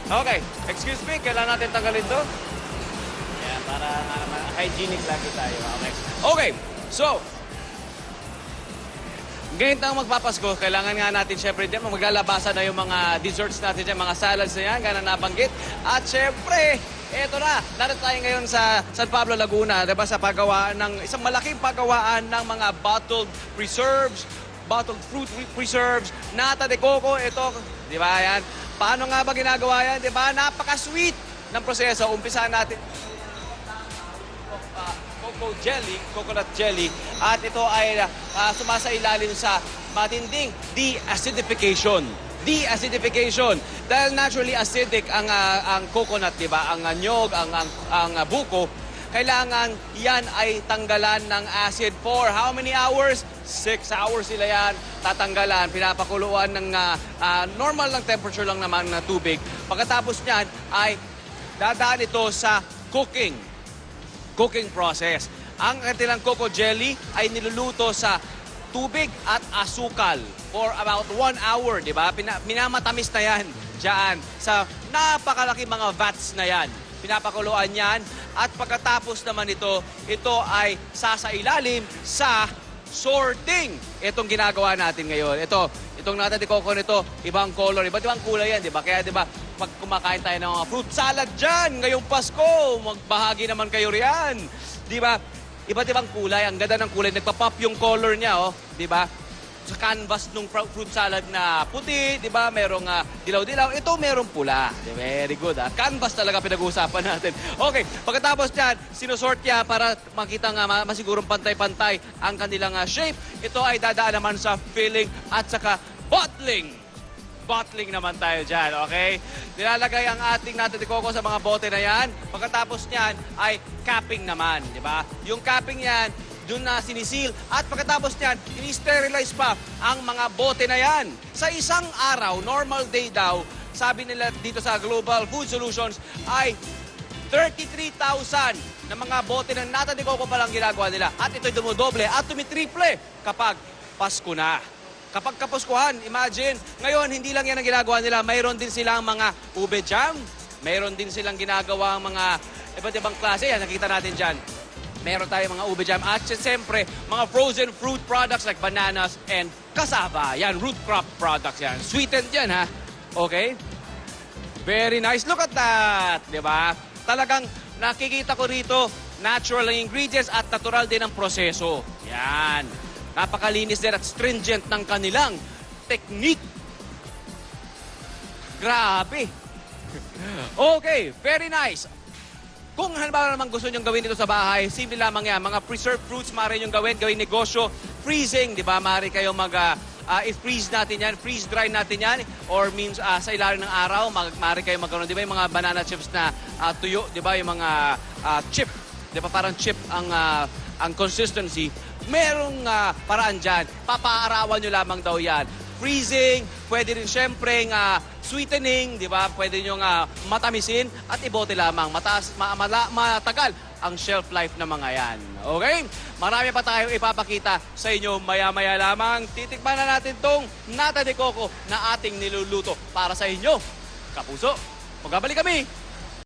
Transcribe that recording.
Okay, excuse me, kailangan natin tanggalin to? Yeah, para hygienic lagi tayo. Okay. Okay, so, ngayon tayo magpapasko, kailangan nga natin syempre dyan, maglalabasan na yung mga desserts natin dyan, mga salads na yan, gana nabanggit. At syempre, eto na, narito tayo ngayon sa San Pablo, Laguna, diba, sa paggawaan ng, isang malaking paggawaan ng mga bottled preserves, bottled fruit preserves, nata de coco, ito, di ba yan? Paano nga ba ginagawa yan, di ba? Napaka-sweet ng proseso. Umpisahan natin coco jelly, coconut jelly, at ito ay sumasailalim sa matinding de-acidification. De-acidification. Dahil naturally acidic ang coconut, di ba? Ang nyog, ang buko, kailangan yan ay tanggalan ng acid for how many hours? 6 hours sila yan tatanggalan. Pinapakuluan ng normal lang temperature lang naman na tubig. Pagkatapos niyan ay dadaan ito sa cooking process. Ang kanilang coco jelly ay niluluto sa tubig at asukal for about 1 hour, di ba? Minamatamis na yan dyan sa napakalaki mga vats na yan. Pinapakuluan yan at pagkatapos naman ito ay sasailalim sa sorting. Itong ginagawa natin ngayon. Itong nata de coco nito, ibang color, iba't ibang kulay yan, di ba? Kaya di ba, pag kumakain tayo ng mga fruit salad dyan, ngayong Pasko, magbahagi naman kayo riyan. Di ba? Iba't ibang kulay, ang ganda ng kulay, nagpa-pop yung color niya, oh, di ba? Sa canvas ng fruit salad na puti, di ba? Merong dilaw-dilaw. Ito merong pula. Very good, ha? Canvas talaga pinag-uusapan natin. Okay, pagkatapos yan, sinusort niya para makita nga masigurong pantay-pantay ang kanilang shape. Ito ay dadaan naman sa filling at saka bottling. Bottling naman tayo dyan, okay? Nilalagay ang ating nata de coco sa mga bote na yan. Pagkatapos niyan ay capping naman, di ba? Yung capping yan, doon na sinisil. At pagkatapos niyan, ini-sterilize pa ang mga bote na yan. Sa isang araw, normal day daw, sabi nila dito sa Global Food Solutions, ay 33,000 na mga bote ng nata de coco pa lang ginagawa nila. At ito'y dumodoble at tumitriple kapag Pasko na. Kapag Kapaskuhan, imagine, ngayon hindi lang yan ang ginagawa nila, mayroon din silang mga ube jam, mayroon din silang ginagawa mga iba't ibang klase. Yan, nakita natin dyan. Meron tayo mga ube jam at siyempre mga frozen fruit products like bananas and cassava. Yan, root crop products yan. Sweetened yan, ha? Okay? Very nice. Look at that. Di ba? Talagang nakikita ko rito, natural ang ingredients at natural din ang proseso. Yan. Napakalinis din at stringent ng kanilang technique. Grabe. Okay, very nice. Kung halimbawa naman gusto nyo gawin dito sa bahay, simple lamang yan. Mga preserved fruits, maaari nyo gawin negosyo. Freezing, di ba? Maaari kayo i-freeze natin yan, freeze-dry natin yan. Or means sa ilalim ng araw, maaari kayo magkaroon. Di ba yung mga banana chips na tuyo? Di ba yung mga chip? Di ba parang chip ang consistency? Merong paraan dyan. Papaarawan nyo lamang daw yan. Freezing, pwede rin syempre sweetening, di ba? Pwede nyo matamisin at ibote lamang. Matagal ang shelf life ng mga yan. Okay? Marami pa tayong ipapakita sa inyo maya-maya lamang. Titikman na natin tong nata de coco na ating niluluto para sa inyo. Kapuso, magbabalik kami